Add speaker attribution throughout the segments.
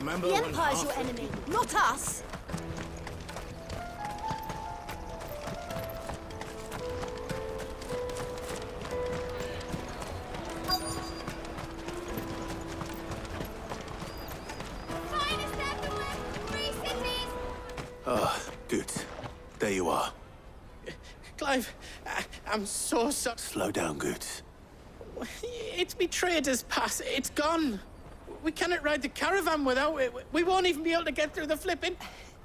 Speaker 1: Remember
Speaker 2: The
Speaker 1: when
Speaker 2: Empire's
Speaker 1: half
Speaker 2: your
Speaker 1: the
Speaker 2: enemy, not us!
Speaker 1: Oh, good. There you are.
Speaker 3: Clive, I'm so sorry.
Speaker 1: Slow down, Goots.
Speaker 3: It's betrayed us, Pass. It's gone. We cannot ride the caravan without it. We won't even be able to get through the flipping.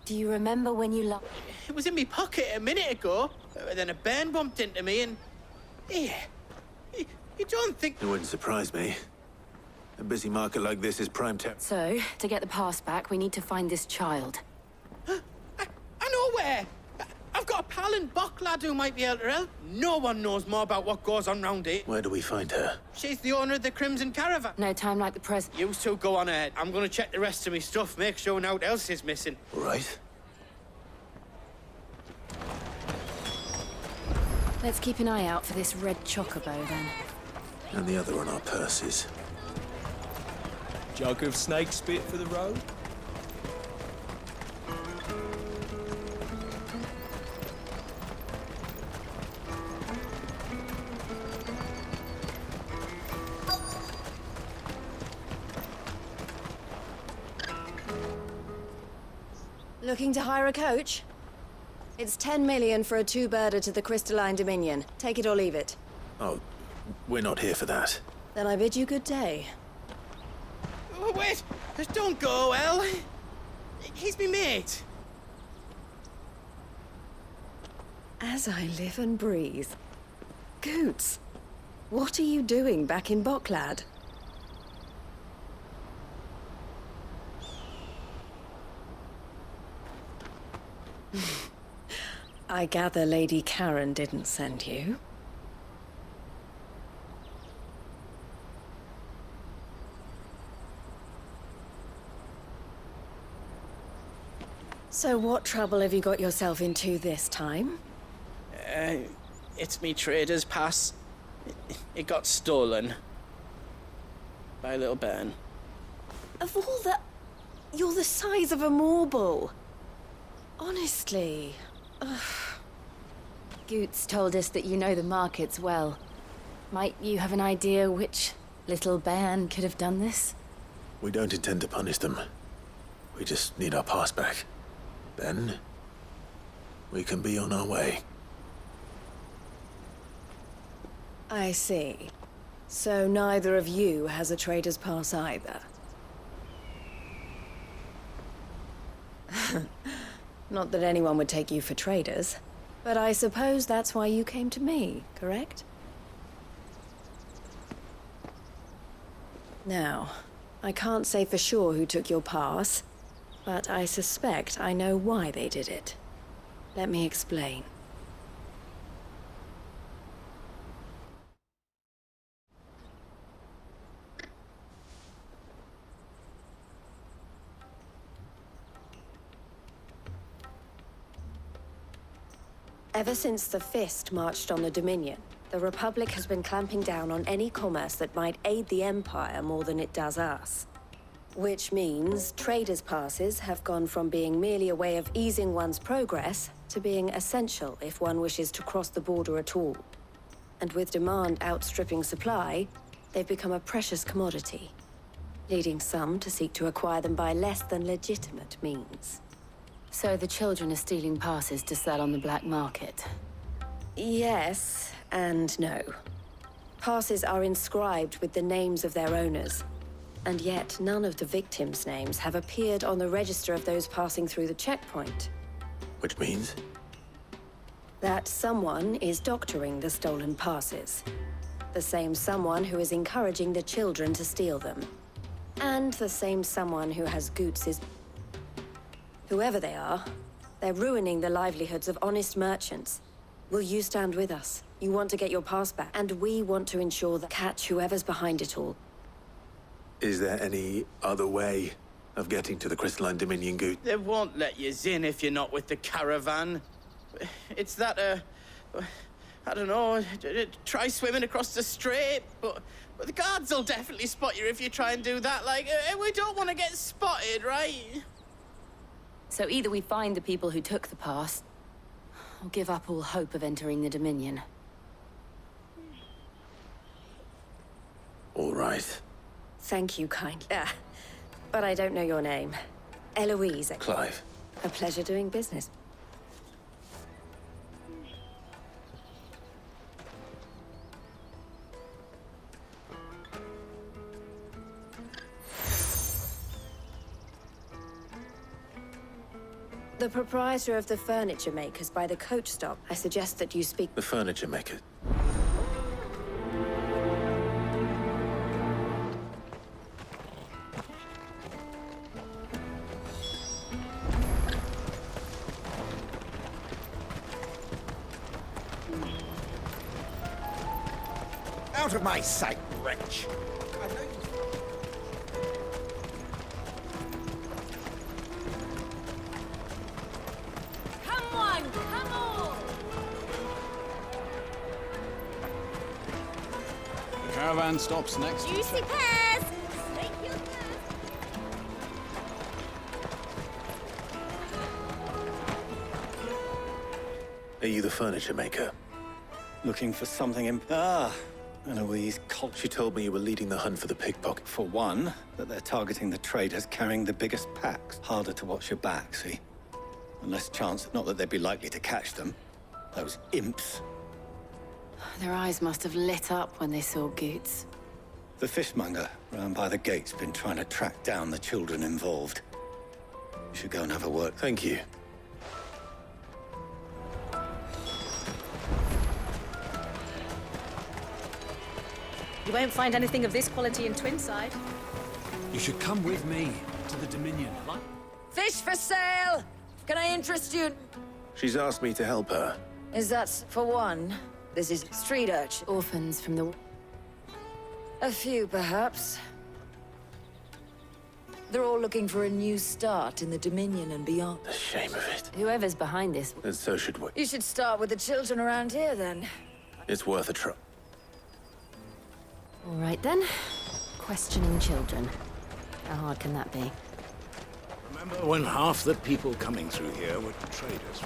Speaker 2: Do you remember when you
Speaker 3: It was in my pocket a minute ago. Then a bairn bumped into me and... Yeah. You don't think...
Speaker 1: It wouldn't surprise me. A busy market like this is prime time.
Speaker 2: So, to get the pass back, we need to find this child.
Speaker 3: I know where. I've got a pal in Bock lad who might be able to help. No one knows more about what goes on round here.
Speaker 1: Where do we find her?
Speaker 3: She's the owner of the Crimson Caravan.
Speaker 2: No time like the present.
Speaker 3: You two go on ahead. I'm gonna check the rest of my stuff, make sure no one else is missing.
Speaker 1: All right.
Speaker 2: Let's keep an eye out for this red chocobo, then.
Speaker 1: And the other on our purses.
Speaker 4: Jug of snake spit for the road?
Speaker 5: Looking to hire a coach? It's 10 million for a two-birder to the Crystalline Dominion. Take it or leave it.
Speaker 1: Oh, we're not here for that.
Speaker 5: Then I bid you good day.
Speaker 3: Oh, wait! Don't go, El. He's me mate.
Speaker 5: As I live and breathe. Goots, what are you doing back in Bocklad? I gather Lady Karen didn't send you. So what trouble have you got yourself into this time?
Speaker 3: It's me trader's pass. It got stolen. By a little bairn.
Speaker 5: Of all the... You're the size of a marble. Honestly. Ugh.
Speaker 2: Goots told us that you know the markets well. Might you have an idea which little bairn could have done this?
Speaker 1: We don't intend to punish them. We just need our pass back. Then, we can be on our way.
Speaker 5: I see. So neither of you has a trader's pass either. Not that anyone would take you for traders, but I suppose that's why you came to me, correct? Now, I can't say for sure who took your pass, but I suspect I know why they did it. Let me explain. Ever since the Fist marched on the Dominion, the Republic has been clamping down on any commerce that might aid the Empire more than it does us. Which means traders' passes have gone from being merely a way of easing one's progress to being essential if one wishes to cross the border at all. And with demand outstripping supply, they've become a precious commodity, leading some to seek to acquire them by less than legitimate means.
Speaker 2: So the children are stealing passes to sell on the black market.
Speaker 5: Yes, and no. Passes are inscribed with the names of their owners, and yet none of the victims' names have appeared on the register of those passing through the checkpoint.
Speaker 1: Which means?
Speaker 5: That someone is doctoring the stolen passes. The same someone who is encouraging the children to steal them. And the same someone who has Goots's... Whoever they are, they're ruining the livelihoods of honest merchants. Will you stand with us? You want to get your pass back, and we want to ensure that catch whoever's behind it all.
Speaker 1: Is there any other way of getting to the Crystalline Dominion, Goot?
Speaker 3: They won't let you in if you're not with the caravan. It's that, I don't know, try swimming across the strait, but the guards will definitely spot you if you try and do that. Like, we don't want to get spotted, right?
Speaker 2: So either we find the people who took the pass, or give up all hope of entering the Dominion.
Speaker 1: All right.
Speaker 5: Thank you kindly. But I don't know your name. Eloise.
Speaker 1: Clive.
Speaker 5: A pleasure doing business. The proprietor of the furniture makers by the coach stop. I suggest that you speak...
Speaker 1: The furniture maker.
Speaker 6: Out of my sight, wretch!
Speaker 2: Come on, come on!
Speaker 4: The caravan stops next to the
Speaker 2: Juicy pears! Take your
Speaker 1: Are you the furniture maker?
Speaker 7: Looking for something Eloise Colt.
Speaker 1: She told me you were leading the hunt for the pickpocket.
Speaker 7: For one, that they're targeting the traders carrying the biggest packs. Harder to watch your back, see? And less chance, not that they'd be likely to catch them. Those imps.
Speaker 2: Their eyes must have lit up when they saw Goots.
Speaker 7: The fishmonger round by the gate's been trying to track down the children involved. You should go and have a word.
Speaker 1: Thank you.
Speaker 8: You won't find anything of this quality in Twinside.
Speaker 4: You should come with me to the Dominion.
Speaker 9: Fish for sale! Can I interest you?
Speaker 1: She's asked me to help her.
Speaker 9: Is that for one? This is street urchin.
Speaker 2: Orphans from the...
Speaker 9: A few, perhaps. They're all looking for a new start in the Dominion and beyond.
Speaker 1: The shame of it.
Speaker 2: Whoever's behind this...
Speaker 1: And so should we.
Speaker 9: You should start with the children around here, then.
Speaker 1: It's worth a try.
Speaker 2: All right, then. Questioning children. How hard can that be?
Speaker 6: Remember when half the people coming through here were traders?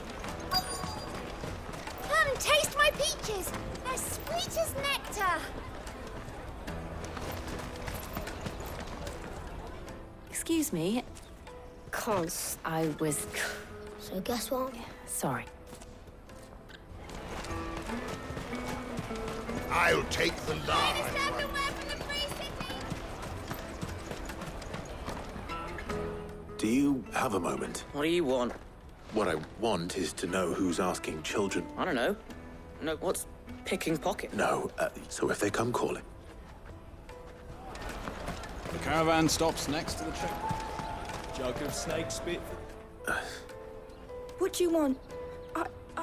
Speaker 10: Come, taste my peaches! They're sweet as nectar!
Speaker 2: Excuse me.
Speaker 5: Cons.
Speaker 2: I was...
Speaker 10: So guess what?
Speaker 2: Sorry.
Speaker 6: I'll take the lie.
Speaker 1: Do you have a moment?
Speaker 3: What do you want?
Speaker 1: What I want is to know who's asking children.
Speaker 3: I don't know. No, what's picking pocket?
Speaker 1: No, so if they come calling.
Speaker 4: The caravan stops next to the train. Jug of snake spit.
Speaker 5: What do you want?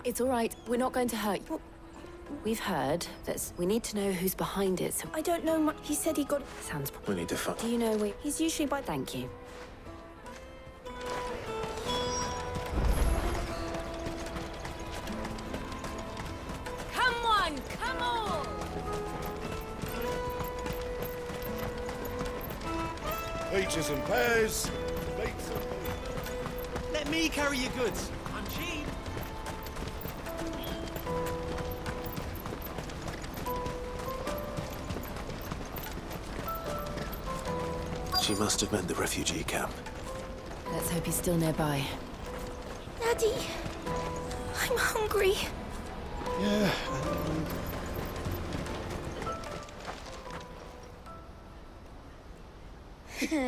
Speaker 2: It's all right. We're not going to hurt you. We've heard that we need to know who's behind it, so...
Speaker 5: I don't know much. He said he got...
Speaker 2: Sounds...
Speaker 1: We need to find...
Speaker 2: Do you know where...
Speaker 5: He's usually by...
Speaker 2: Thank you. Come on! Come on!
Speaker 6: Peaches and pears.
Speaker 4: Let me carry your goods. I'm cheap.
Speaker 1: She must have meant the refugee camp.
Speaker 2: Let's hope he's still nearby.
Speaker 10: Daddy, I'm hungry.
Speaker 6: Yeah.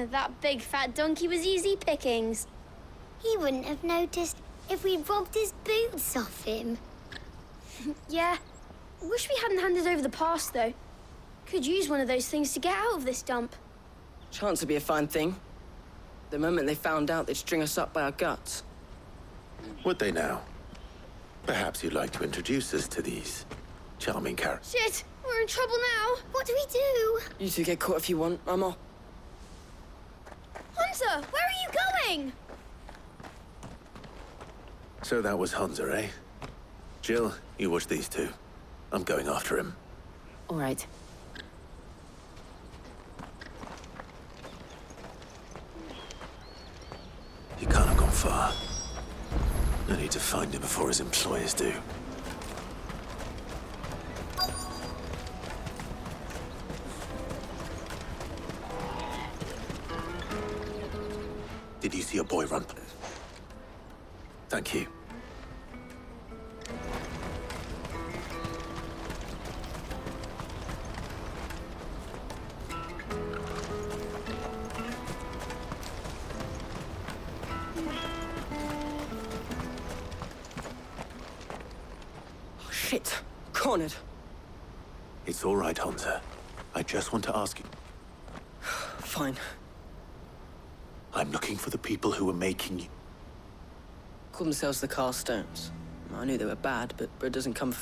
Speaker 10: That big fat donkey was easy pickings. He wouldn't have noticed if we'd robbed his boots off him. Yeah. Wish we hadn't handed over the pass, though. Could use one of those things to get out of this dump.
Speaker 3: Chance would be a fine thing. The moment they found out, they'd string us up by our guts.
Speaker 1: Would they now? Perhaps you'd like to introduce us to these charming characters.
Speaker 10: Shit, we're in trouble now. What do we do?
Speaker 3: You two get caught if you want. I'm off.
Speaker 10: Hunter, where are you going?
Speaker 1: So that was Hunter, eh? Jill, you watch these two. I'm going after him.
Speaker 2: All right.
Speaker 1: He can't have gone far. I need to find him before his employers do. Did you see a boy run? Thank you.
Speaker 9: Shit. Cornered.
Speaker 1: It's all right, Hunter. I just want to ask you.
Speaker 9: Fine.
Speaker 1: I'm looking for the people who were making you.
Speaker 9: Call themselves the Carstones. I knew they were bad, but it didn't come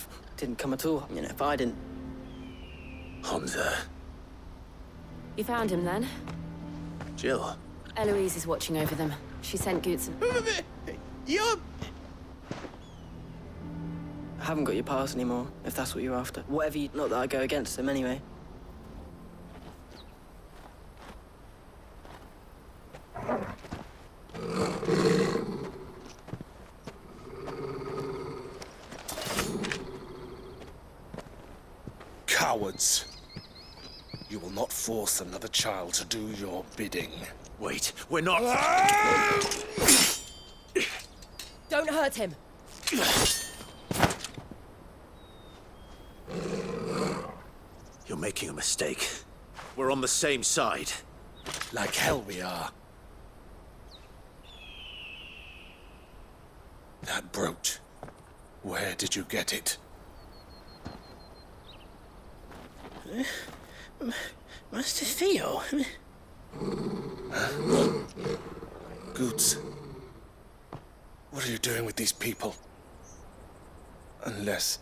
Speaker 9: at all. You know, if I didn't...
Speaker 1: Hunter.
Speaker 2: You found him then?
Speaker 1: Jill.
Speaker 2: Eloise is watching over them. She sent Goots.
Speaker 3: You're...
Speaker 9: I haven't got your pass anymore, if that's what you're after. Whatever you... Not that I go against them, anyway.
Speaker 6: Cowards! You will not force another child to do your bidding.
Speaker 1: Wait, we're not...
Speaker 2: Don't hurt him!
Speaker 1: You're making a mistake. We're on the same side.
Speaker 6: Like hell we are. That brooch. Where did you get it?
Speaker 3: Master Theo?
Speaker 6: Goots. What are you doing with these people? Unless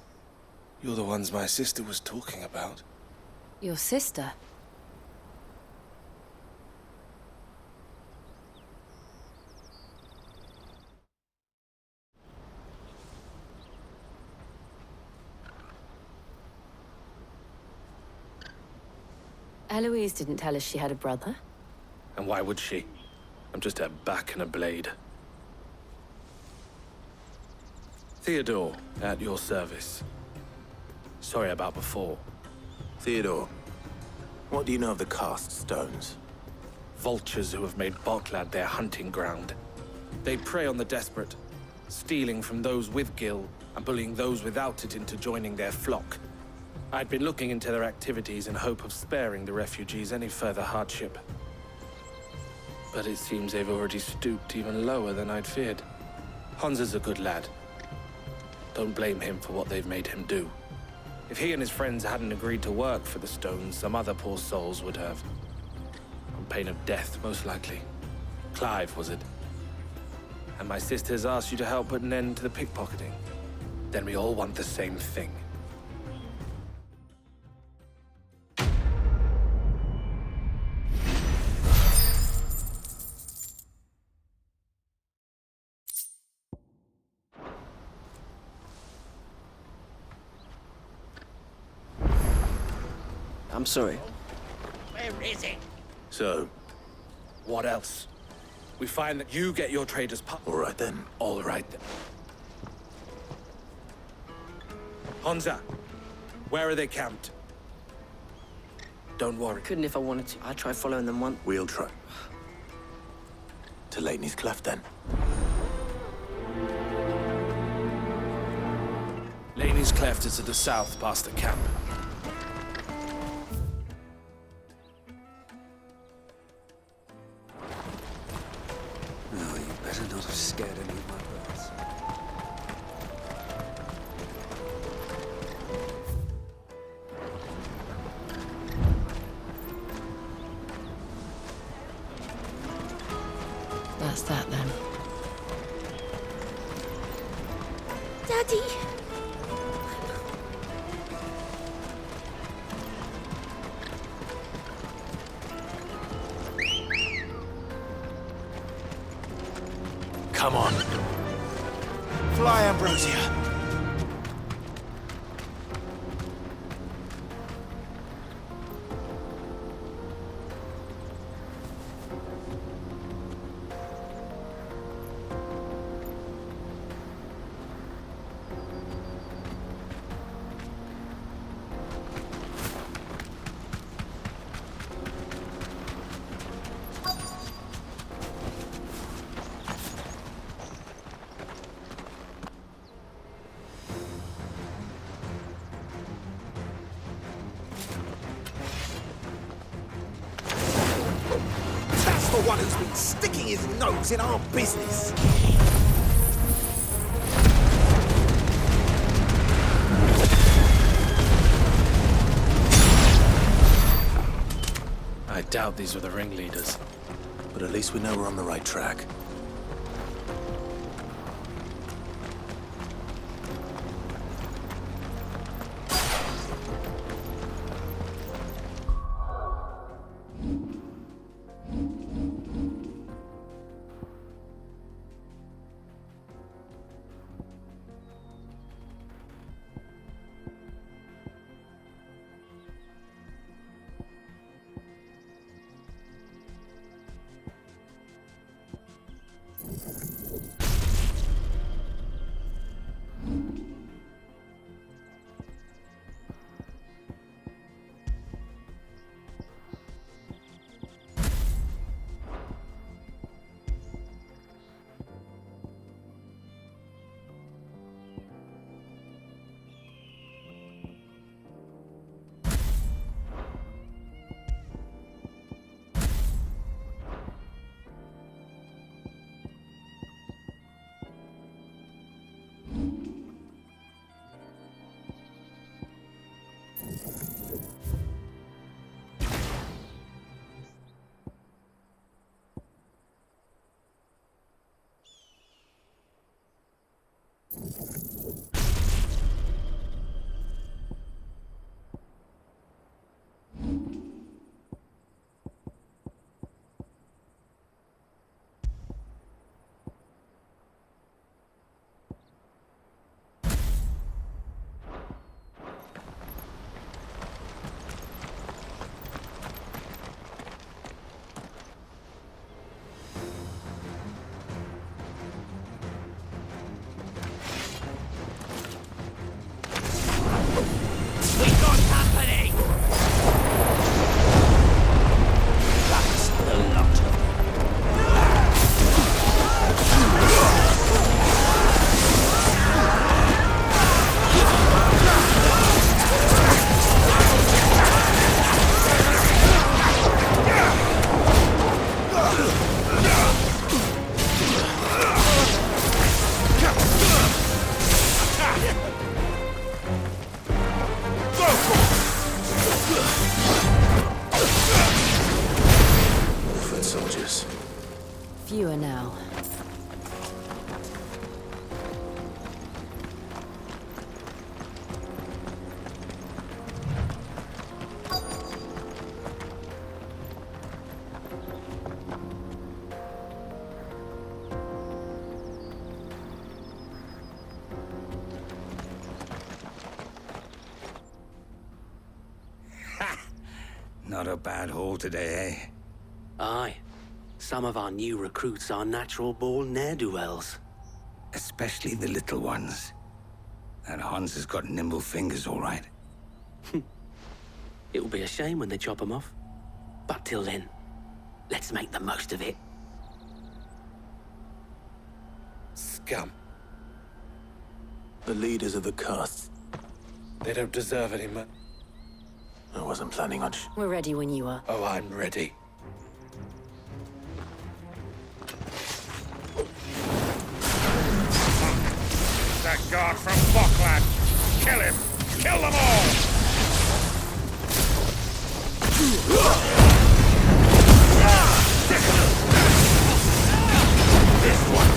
Speaker 6: you're the ones my sister was talking about.
Speaker 2: Your sister? Eloise didn't tell us she had a brother.
Speaker 6: And why would she? I'm just a back and a blade. Theodore, at your service. Sorry about before.
Speaker 1: Theodore, what do you know of the Cast Stones?
Speaker 6: Vultures who have made Botlad their hunting ground. They prey on the desperate, stealing from those with gil and bullying those without it into joining their flock. I'd been looking into their activities in hope of sparing the refugees any further hardship. But it seems they've already stooped even lower than I'd feared. Hansa's a good lad. Don't blame him for what they've made him do. If he and his friends hadn't agreed to work for the Stones, some other poor souls would have. On pain of death, most likely. Clive, was it? And my sisters asked you to help put an end to the pickpocketing. Then we all want the same thing.
Speaker 9: I'm sorry.
Speaker 3: Where is it?
Speaker 1: So,
Speaker 6: What else? We find that you get your traders
Speaker 1: all right then.
Speaker 6: All right then. Hansa, where are they camped? Don't worry.
Speaker 9: Couldn't if I wanted to. I tried following them once.
Speaker 1: We'll try. To Lateney's Cleft then.
Speaker 6: Laney's Cleft is to the south past the camp.
Speaker 11: No, you better not have scared any of my birds.
Speaker 2: That's that then.
Speaker 10: Daddy!
Speaker 1: Come on. Fly, Ambrosia.
Speaker 12: That's the one who's been sticking his nose in our business.
Speaker 6: I doubt these were the ringleaders.
Speaker 1: But at least we know we're on the right track.
Speaker 2: Fewer now.
Speaker 11: Not a bad haul today, eh?
Speaker 13: Aye. Some of our new recruits are natural-born ne'er-do-wells.
Speaker 11: Especially the little ones. That Hans has got nimble fingers, all right.
Speaker 13: It'll be a shame when they chop them off. But till then, let's make the most of it.
Speaker 6: Scum.
Speaker 1: The leaders of the castes.
Speaker 6: They don't deserve any more.
Speaker 1: I wasn't planning on
Speaker 2: We're ready when you are.
Speaker 6: Oh, I'm ready.
Speaker 14: That guard from Bokland! Kill him! Kill them all! This one!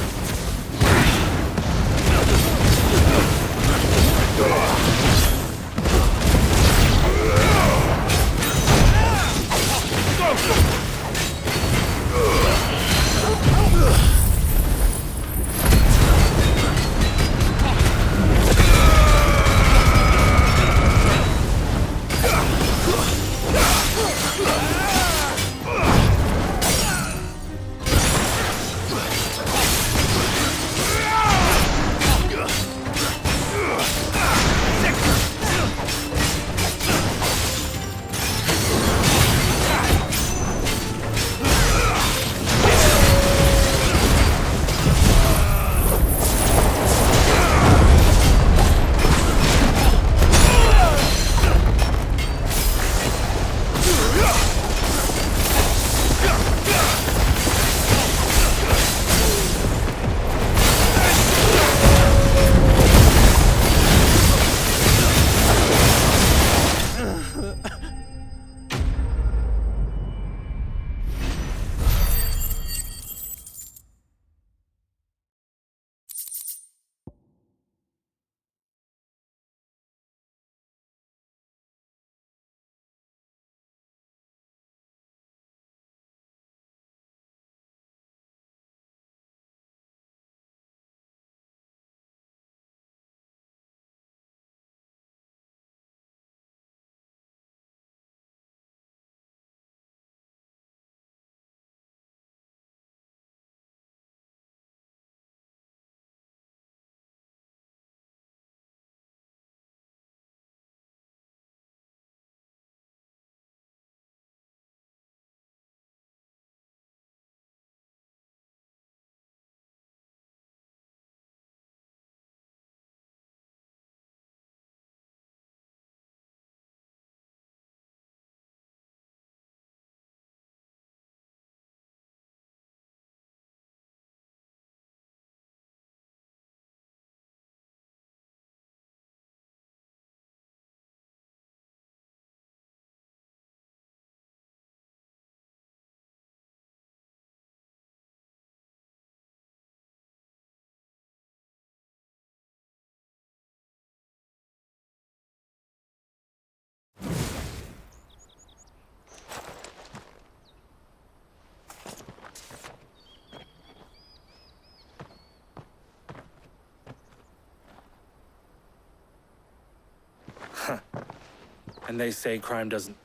Speaker 6: And they say crime doesn't...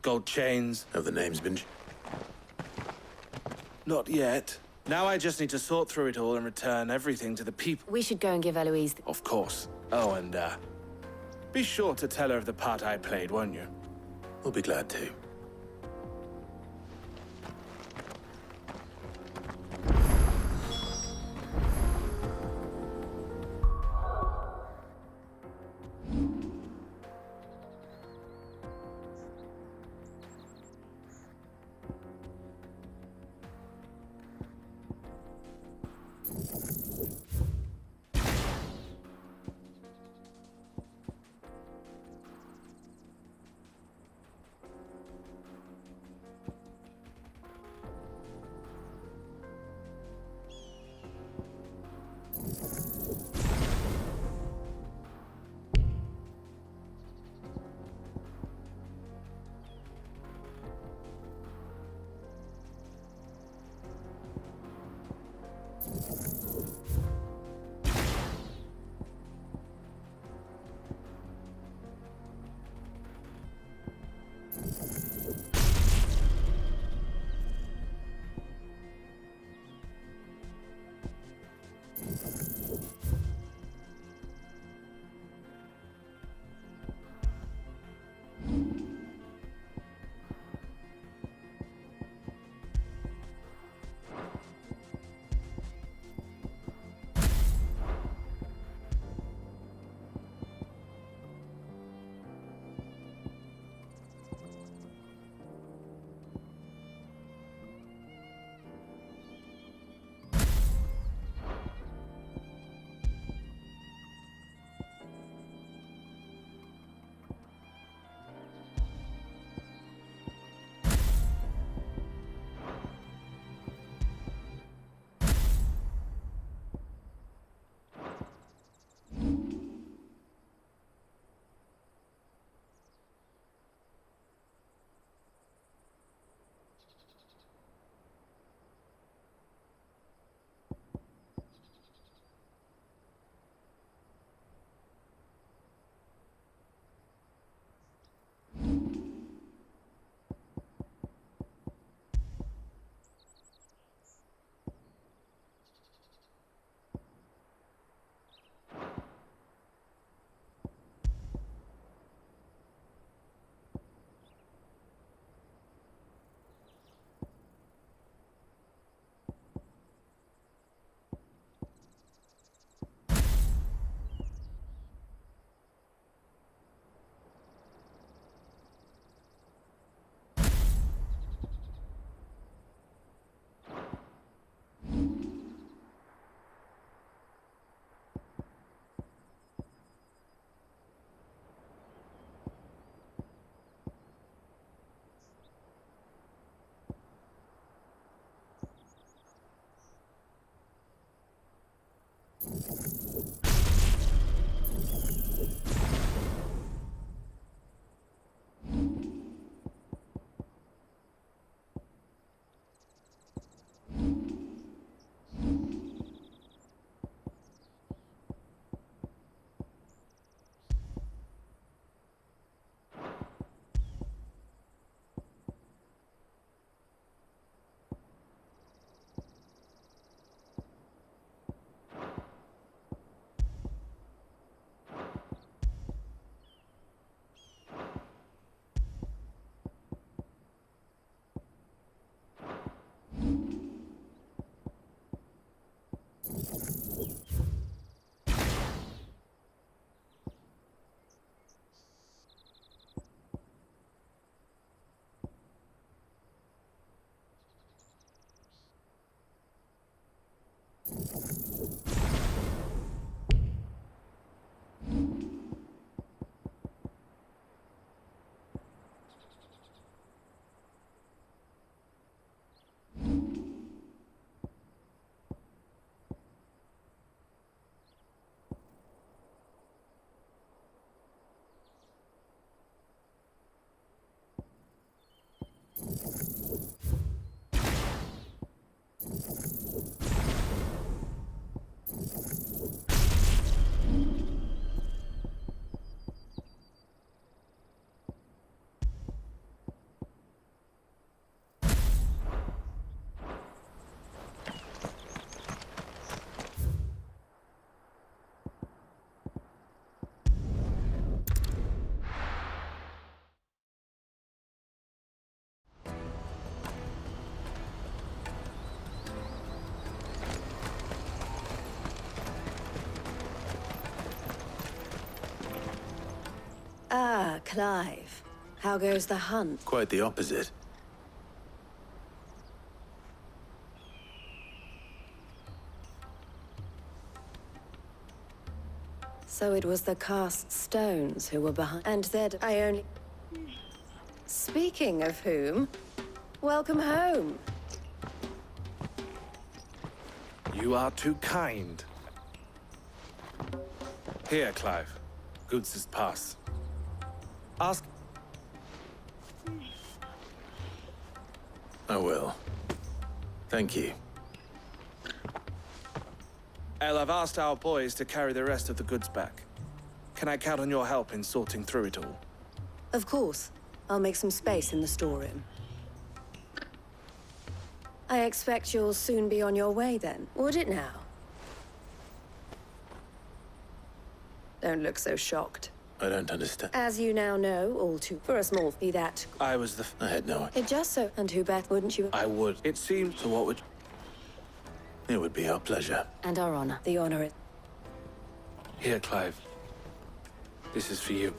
Speaker 6: Gold chains.
Speaker 1: Have the names been...
Speaker 6: Not yet. Now I just need to sort through it all and return everything to the people.
Speaker 2: We should go and give Eloise...
Speaker 6: Of course. Oh, and, be sure to tell her of the part I played, won't you?
Speaker 1: We'll be glad to.
Speaker 5: Ah, Clive. How goes the hunt?
Speaker 1: Quite the opposite.
Speaker 5: So it was the cast stones who were behind. And I only. Speaking of whom, welcome home.
Speaker 6: You are too kind. Here, Clive. Goods' pass. Ask.
Speaker 1: I will. Thank you.
Speaker 6: El, I've asked our boys to carry the rest of the goods back. Can I count on your help in sorting through it all?
Speaker 5: Of course. I'll make some space in the storeroom. I expect you'll soon be on your way then, would it now? Don't look so shocked.
Speaker 1: I don't understand.
Speaker 5: As you now know, all too for a small fee that...
Speaker 6: I was the...
Speaker 1: I had no idea.
Speaker 5: It just so... And who bet, wouldn't you?
Speaker 6: I would. It seems... So what would...
Speaker 1: It would be our pleasure.
Speaker 2: And our honor.
Speaker 5: The honor is...
Speaker 6: Here, Clive. This is for you.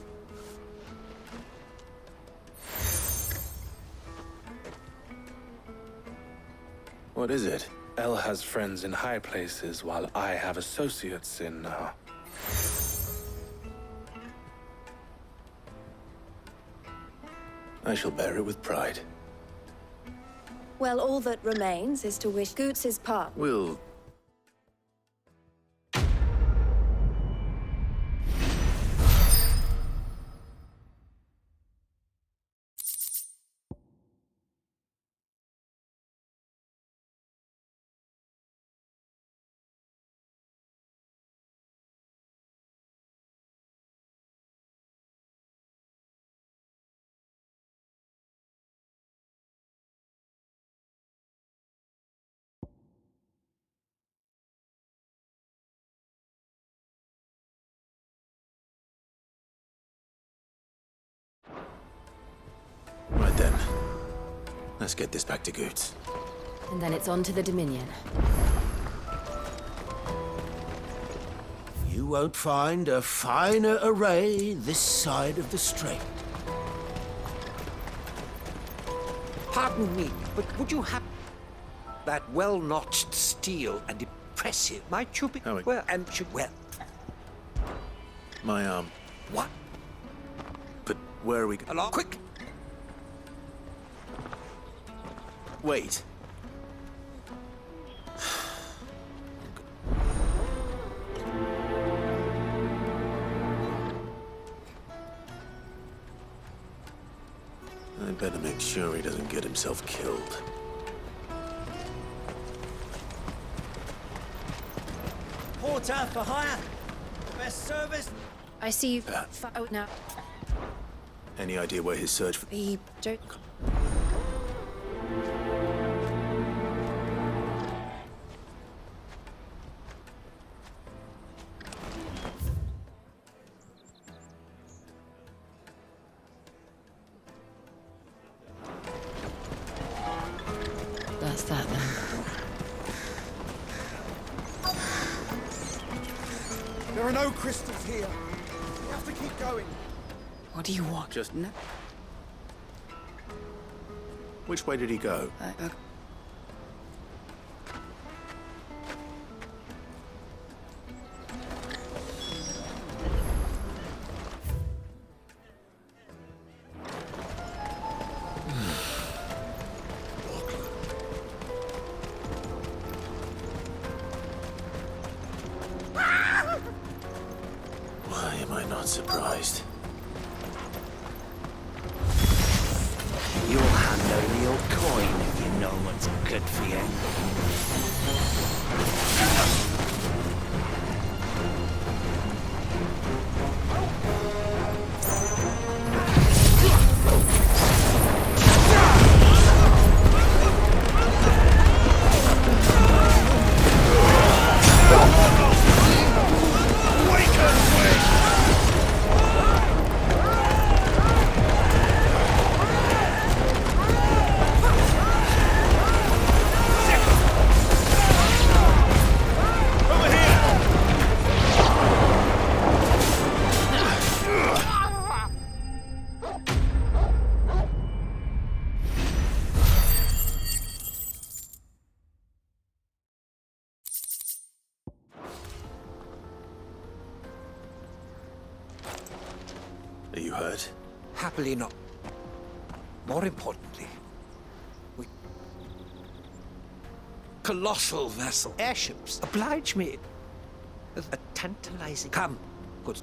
Speaker 1: What is it?
Speaker 6: El has friends in high places, while I have associates in,
Speaker 1: I shall bear it with pride.
Speaker 5: Well, all that remains is to wish Goots' part.
Speaker 1: We'll... Right then. Let's get this back to Goots.
Speaker 2: And then it's on to the Dominion.
Speaker 12: You won't find a finer array this side of the strait. Pardon me, but would you have that well-notched steel and impressive? Might you be... Well, and should... Well...
Speaker 1: My arm.
Speaker 12: What?
Speaker 1: But where are we...
Speaker 12: Along, quick!
Speaker 1: Wait. I better make sure he doesn't get himself killed.
Speaker 15: Porter for hire. Best service.
Speaker 8: I see you. Oh, now.
Speaker 1: Any idea where his search for...
Speaker 8: The don't.
Speaker 2: That's that then.
Speaker 15: There are no crystals here. We have to keep going.
Speaker 2: What do you want?
Speaker 1: Just... Which way did he go? Why am I not surprised?
Speaker 11: You'll hand over your coin if you know what's good for you.
Speaker 1: hurt?
Speaker 12: Happily not. More importantly, we... Colossal vessel. Airships. Oblige me. A tantalizing... Come. Good.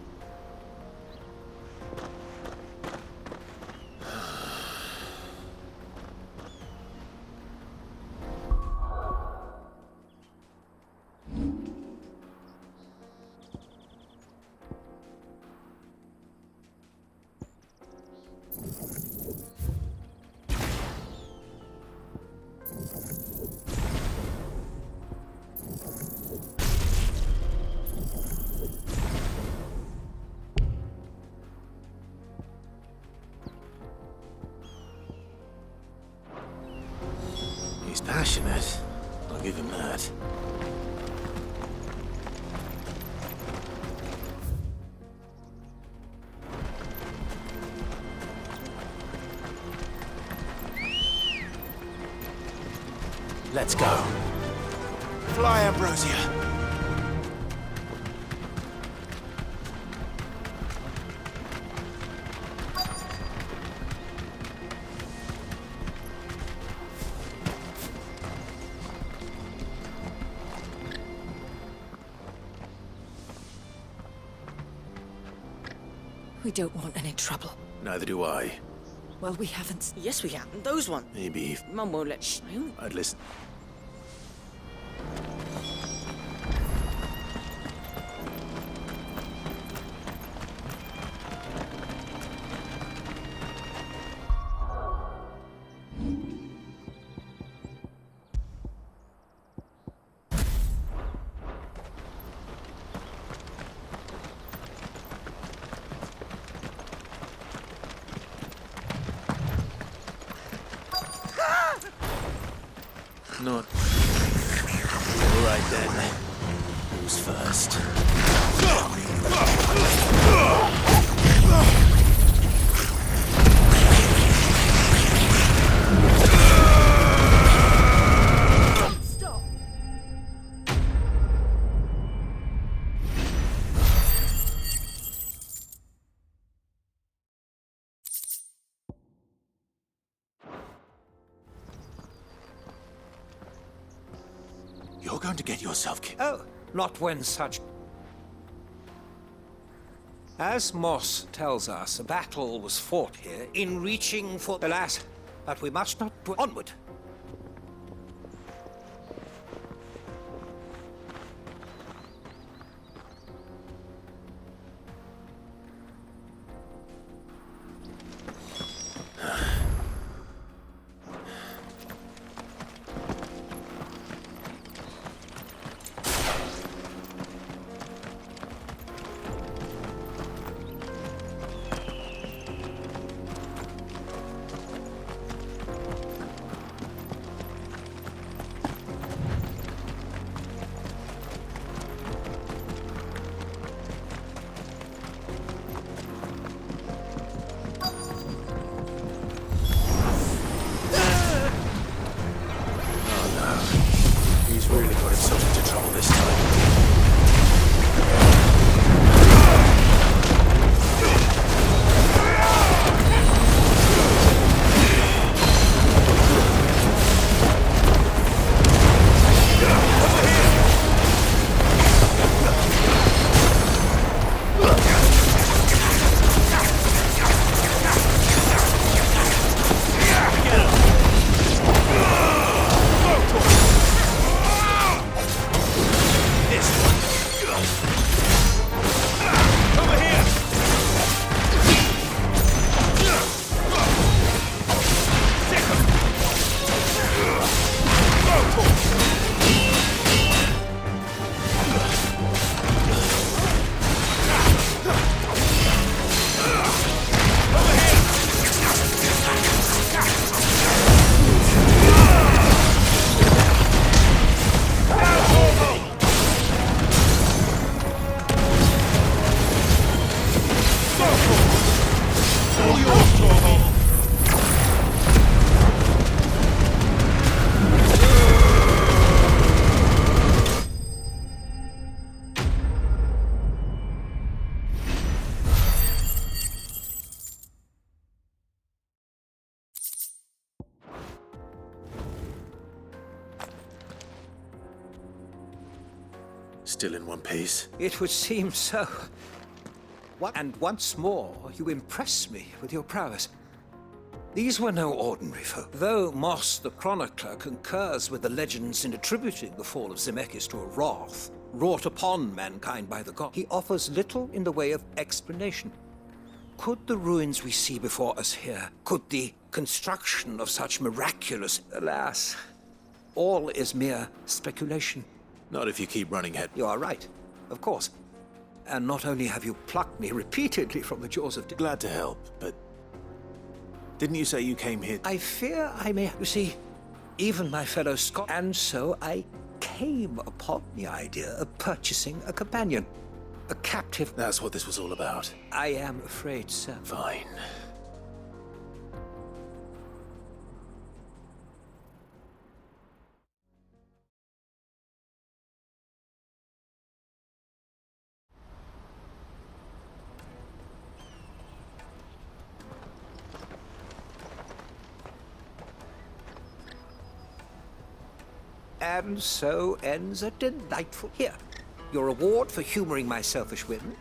Speaker 1: He's passionate. I'll give him that. Let's go.
Speaker 15: Fly, Ambrosia.
Speaker 16: We don't want any trouble.
Speaker 1: Neither do I.
Speaker 16: Well, we haven't...
Speaker 9: Yes, we can. Those one.
Speaker 1: Maybe if
Speaker 9: Mum won't let you.
Speaker 1: I'd listen. Not. All right then. Who's first?
Speaker 16: Stop!
Speaker 1: You're going to get yourself killed.
Speaker 12: Oh, not when such... As Moss tells us, a battle was fought here in reaching for... Alas, but we must not put... Onward!
Speaker 1: Still in one piece?
Speaker 12: It would seem so. And once more, you impress me with your prowess. These were no ordinary folk. Though Moss the Chronicler concurs with the legends in attributing the fall of Zemeckis to a wrath wrought upon mankind by the gods, he offers little in the way of explanation. Could the ruins we see before us here, could the construction of such miraculous... Alas, all is mere speculation.
Speaker 1: Not if you keep running head.
Speaker 12: You are right, of course. And not only have you plucked me repeatedly from the jaws of...
Speaker 1: Glad to help, but... Didn't you say you came here?
Speaker 12: I fear I may... You see, even my fellow Scot... And so I came upon the idea of purchasing a companion. A captive...
Speaker 1: That's what this was all about.
Speaker 12: I am afraid, sir.
Speaker 1: Fine.
Speaker 12: And so ends a delightful... Here, your reward for humoring my selfish whim.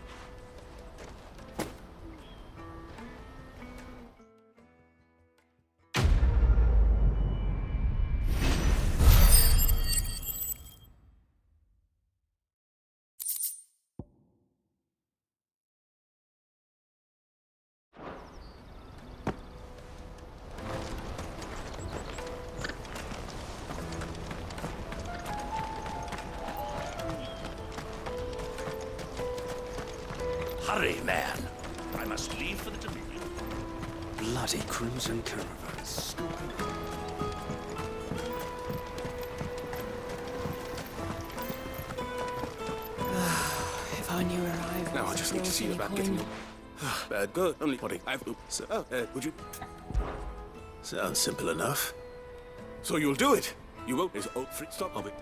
Speaker 11: Hurry, man. I must leave for the Dominion.
Speaker 13: Bloody crimson caravans.
Speaker 16: If I knew where I
Speaker 4: Now I just need to see about getting them.
Speaker 1: Bad, good.
Speaker 4: Only
Speaker 1: What?
Speaker 4: I've...
Speaker 1: So,
Speaker 4: would you...
Speaker 1: sounds simple enough.
Speaker 4: So you'll do it? You won't... Oh, stop of it.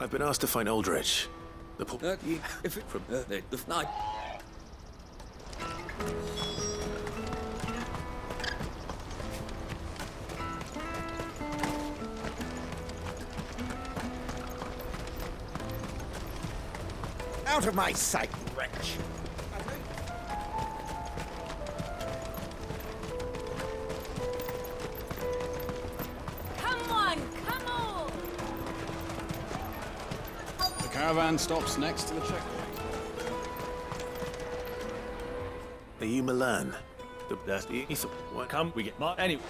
Speaker 1: I've been asked to find Aldrich. The poor...
Speaker 12: If it from the night.
Speaker 15: Out of my sight, wretch!
Speaker 2: Come on, come on!
Speaker 4: The caravan stops next to the checkpoint.
Speaker 1: Are you Milan? That's the
Speaker 17: What? Come, we get more. Anyway.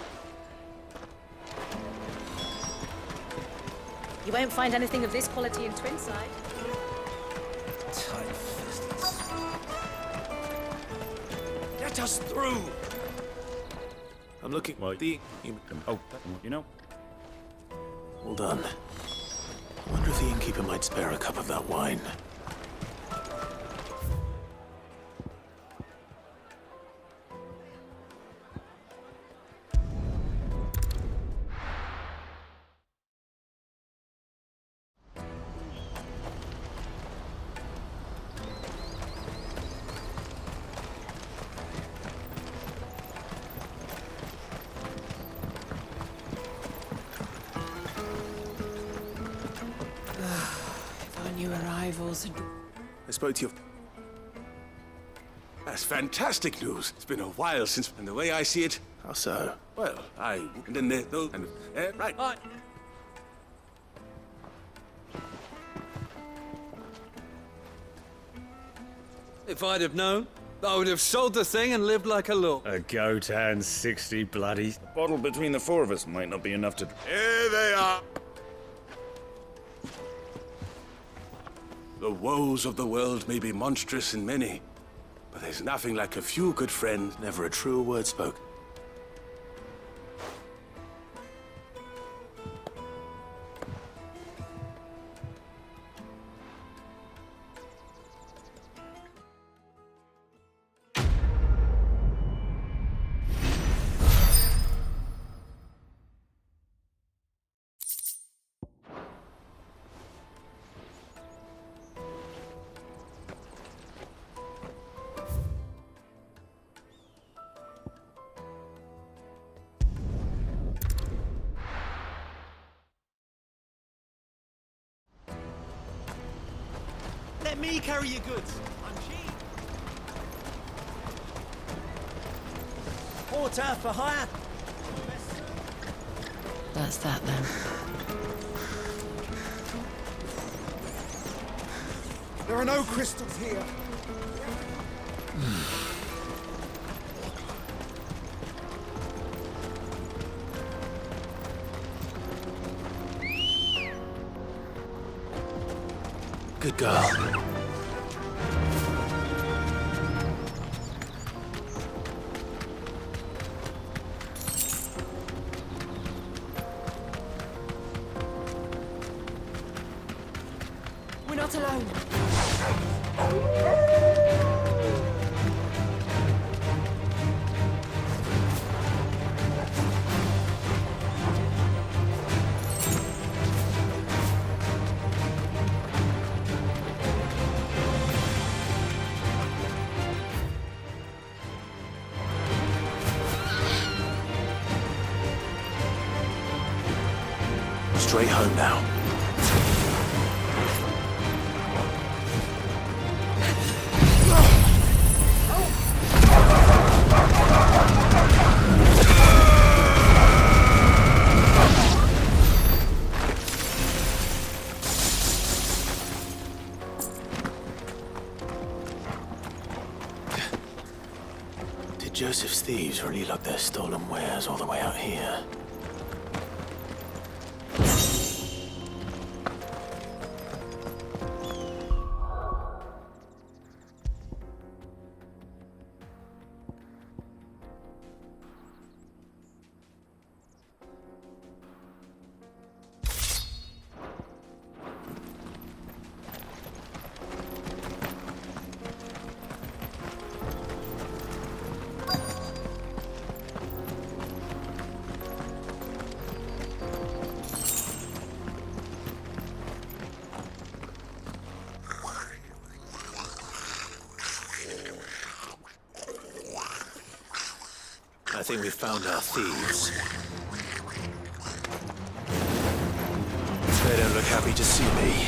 Speaker 8: You won't find anything of this quality in Twinside.
Speaker 11: Get us through!
Speaker 1: I'm looking...
Speaker 17: Well, oh, you know.
Speaker 1: All done. I wonder if the innkeeper might spare a cup of that wine.
Speaker 16: New arrivals.
Speaker 1: I spoke to you.
Speaker 4: That's fantastic news. It's been a while since... And the way I see it...
Speaker 1: How so?
Speaker 4: Well, and then there... Those... And, right.
Speaker 8: What?
Speaker 18: If I'd have known, I would have sold the thing and lived like a lord.
Speaker 17: A goat and 60 bloody...
Speaker 14: A bottle between the four of us might not be enough to...
Speaker 4: Here they are.
Speaker 19: The woes of the world may be monstrous in many, but there's nothing like a few good friends.
Speaker 1: Never a truer word spoke.
Speaker 20: Let me carry your goods. I'm cheap. Porter for hire.
Speaker 16: That's that then.
Speaker 15: There are no crystals here.
Speaker 1: Good girl.
Speaker 16: We're not alone.
Speaker 1: Straight home now. Did Joseph's thieves really lug their stolen wares all the way out here? I think we've found our thieves. They don't look happy to see me.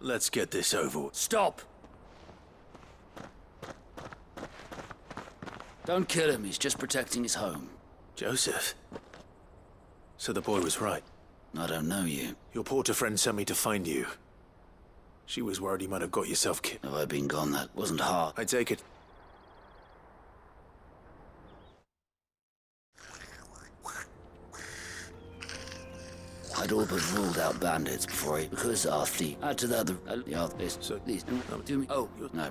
Speaker 1: Let's get this over.
Speaker 11: Stop! Don't kill him, he's just protecting his home.
Speaker 1: Joseph? So the boy was right.
Speaker 11: I don't know you.
Speaker 1: Your porter friend sent me to find you. She was worried you might have got yourself killed.
Speaker 11: Have I been gone? That wasn't hard.
Speaker 1: I take it.
Speaker 11: I'd all but ruled out bandits before he, because after he, add to that, the other, this,
Speaker 1: So,
Speaker 11: these, do me, oh, no.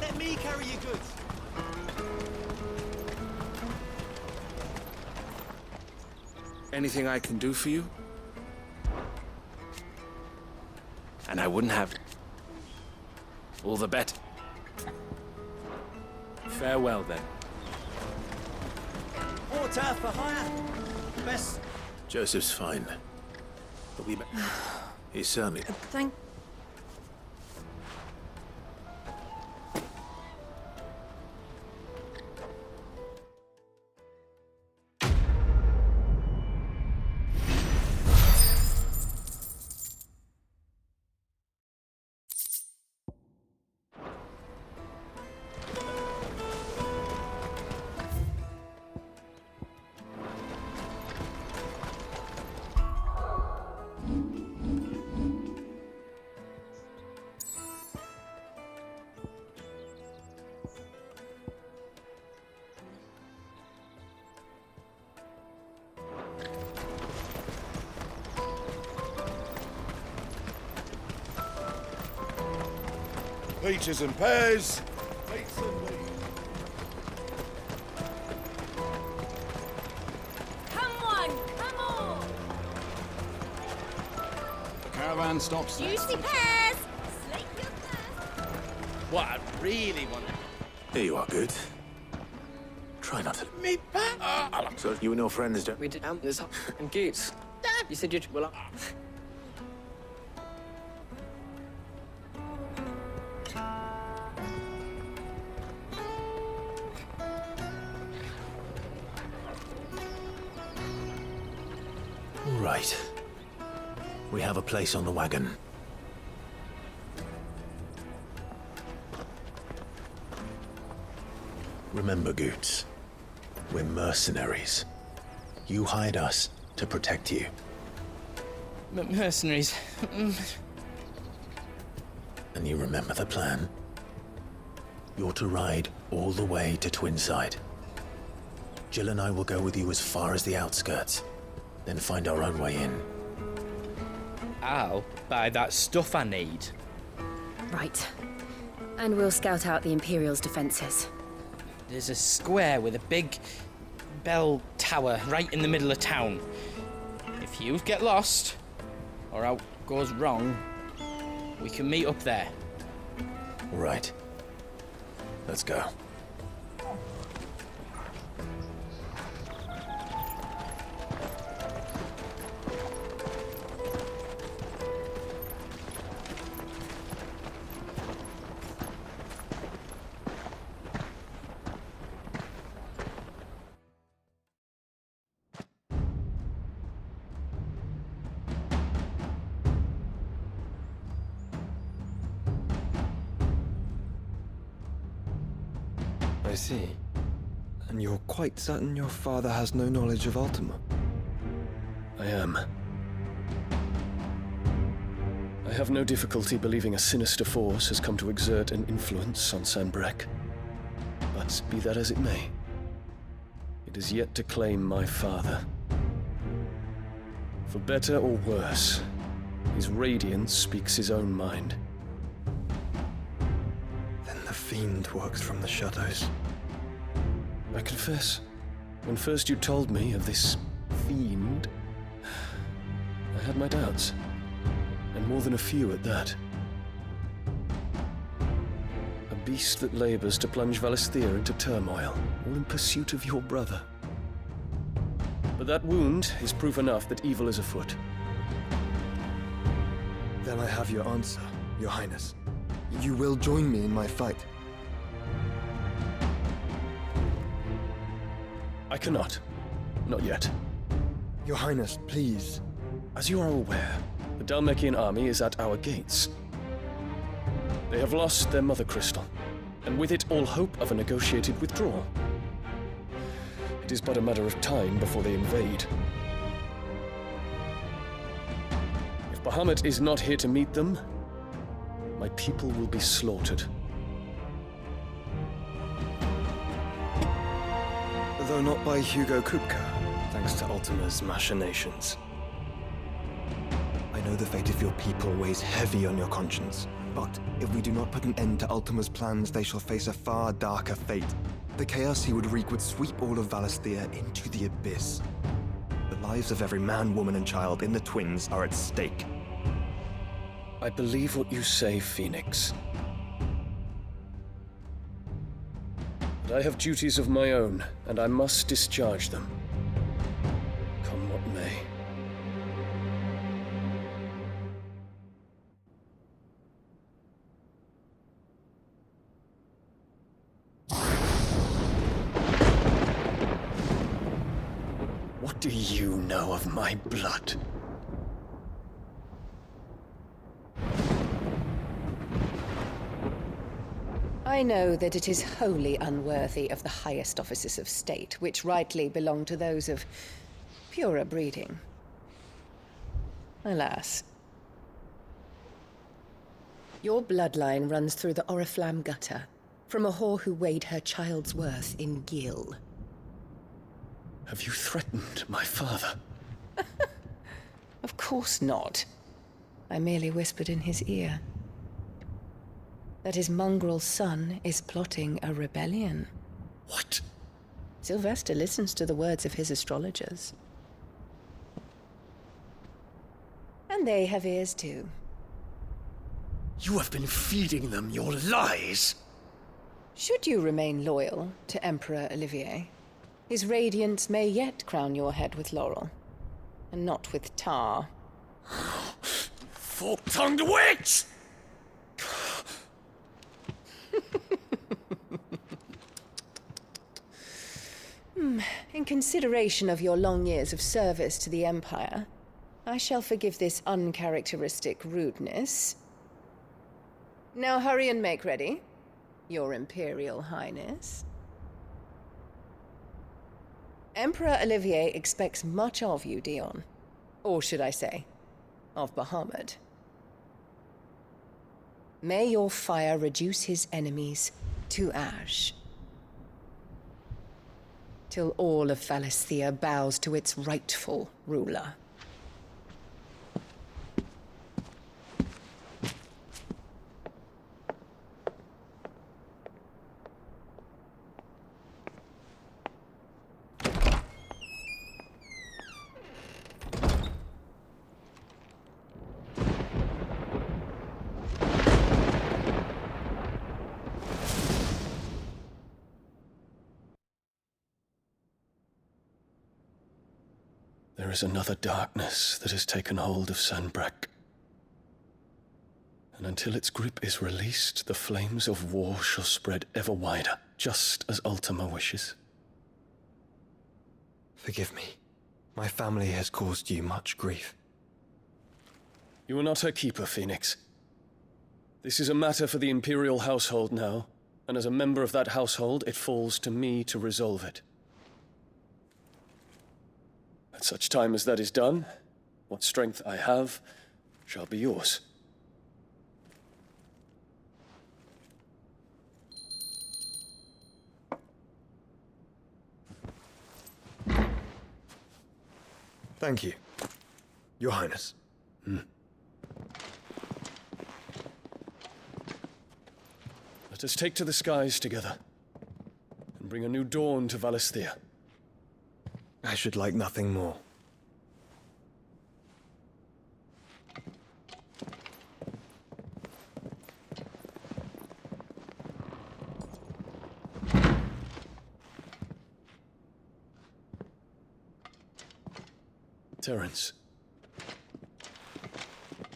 Speaker 20: Let me carry your goods.
Speaker 6: Anything I can do for you? And I wouldn't have it. All the better. Farewell, then.
Speaker 20: Porter for hire. Best.
Speaker 1: Joseph's fine. He'll be back. He's certainly...
Speaker 16: Thank...
Speaker 15: Peaches and pears. Plates and leaves.
Speaker 2: Come on, come on!
Speaker 4: The caravan stops next.
Speaker 2: Juicy pears! Slake your thirst!
Speaker 3: What I really want.
Speaker 1: Here you are, good. Try not to...
Speaker 3: Me back.
Speaker 1: So you and your friends don't...
Speaker 9: We did this up. And Goots, you said you'd... Well,
Speaker 1: All right. We have a place on the wagon. Remember, Goots, we're mercenaries. You hired us to protect you.
Speaker 3: Mercenaries.
Speaker 1: And you remember the plan? You're to ride all the way to Twinside. Jill and I will go with you as far as the outskirts, then find our own way in.
Speaker 21: I'll buy that stuff I need.
Speaker 2: Right. And we'll scout out the Imperial's defenses.
Speaker 21: There's a square with a big bell tower right in the middle of town. If you get lost, or out goes wrong, we can meet up there.
Speaker 1: All right. Let's go.
Speaker 22: I see. And you're quite certain your father has no knowledge of Ultima?
Speaker 23: I am. I have no difficulty believing a sinister force has come to exert an influence on Sanbreque. But be that as it may, it is yet to claim my father. For better or worse, his radiance speaks his own mind.
Speaker 22: Then the fiend works from the shadows.
Speaker 23: I confess, when first you told me of this fiend, I had my doubts, and more than a few at that. beast that labors to plunge Valisthea into turmoil, all in pursuit of your brother. But that wound is proof enough that evil is afoot.
Speaker 22: Then I have your answer, Your Highness. You will join me in my fight.
Speaker 23: I cannot. Not yet.
Speaker 22: Your Highness, please.
Speaker 23: As you are aware, the Dalmekian army is at our gates. They have lost their mother crystal, and with it all hope of a negotiated withdrawal. It is but a matter of time before they invade. If Bahamut is not here to meet them, my people will be slaughtered.
Speaker 22: Though not by Hugo Kupka, thanks to Ultima's machinations. I know the fate of your people weighs heavy on your conscience, but if we do not put an end to Ultima's plans, they shall face a far darker fate. The chaos he would wreak would sweep all of Valisthea into the abyss. The lives of every man, woman, and child in the Twins are at stake.
Speaker 23: I believe what you say, Phoenix. But I have duties of my own, and I must discharge them. Come what may. What do you know of my blood?
Speaker 5: I know that it is wholly unworthy of the highest offices of state, which rightly belong to those of purer breeding. Alas. Your bloodline runs through the Oriflamme gutter, from a whore who weighed her child's worth in gil.
Speaker 23: Have you threatened my father?
Speaker 5: Of course not. I merely whispered in his ear that his mongrel son is plotting a rebellion.
Speaker 23: What?
Speaker 5: Sylvester listens to the words of his astrologers. And they have ears too.
Speaker 23: You have been feeding them your lies!
Speaker 5: Should you remain loyal to Emperor Olivier, his radiance may yet crown your head with laurel, and not with tar.
Speaker 23: Fork-tongued witch!
Speaker 5: In consideration of your long years of service to the Empire, I shall forgive this uncharacteristic rudeness. Now hurry and make ready, Your Imperial Highness. Emperor Olivier expects much of you, Dion. Or should I say, of Bahamut. May your fire reduce his enemies to ash, till all of Valisthea bows to its rightful ruler.
Speaker 23: There is another darkness that has taken hold of Sanbreque. And until its grip is released, the flames of war shall spread ever wider, just as Ultima wishes.
Speaker 22: Forgive me. My family has caused you much grief.
Speaker 23: You are not her keeper, Phoenix. This is a matter for the Imperial household now, and as a member of that household, it falls to me to resolve it. At such time as that is done, what strength I have shall be yours.
Speaker 22: Thank you, Your Highness.
Speaker 23: Let us take to the skies together, and bring a new dawn to Valisthea.
Speaker 22: I should like nothing more.
Speaker 23: Terence,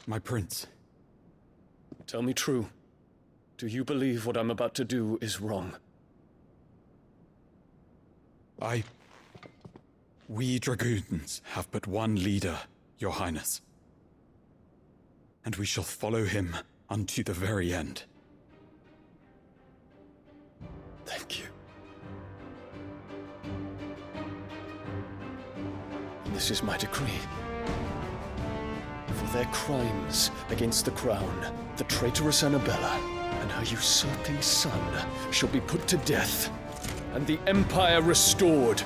Speaker 7: My prince.
Speaker 23: tell me true. Do you believe what I'm about to do is wrong?
Speaker 7: We dragoons have but one leader, Your Highness. And we shall follow him unto the very end.
Speaker 23: Thank you. This is my decree. For their crimes against the crown, the traitorous Annabella and her usurping son shall be put to death, and the Empire restored.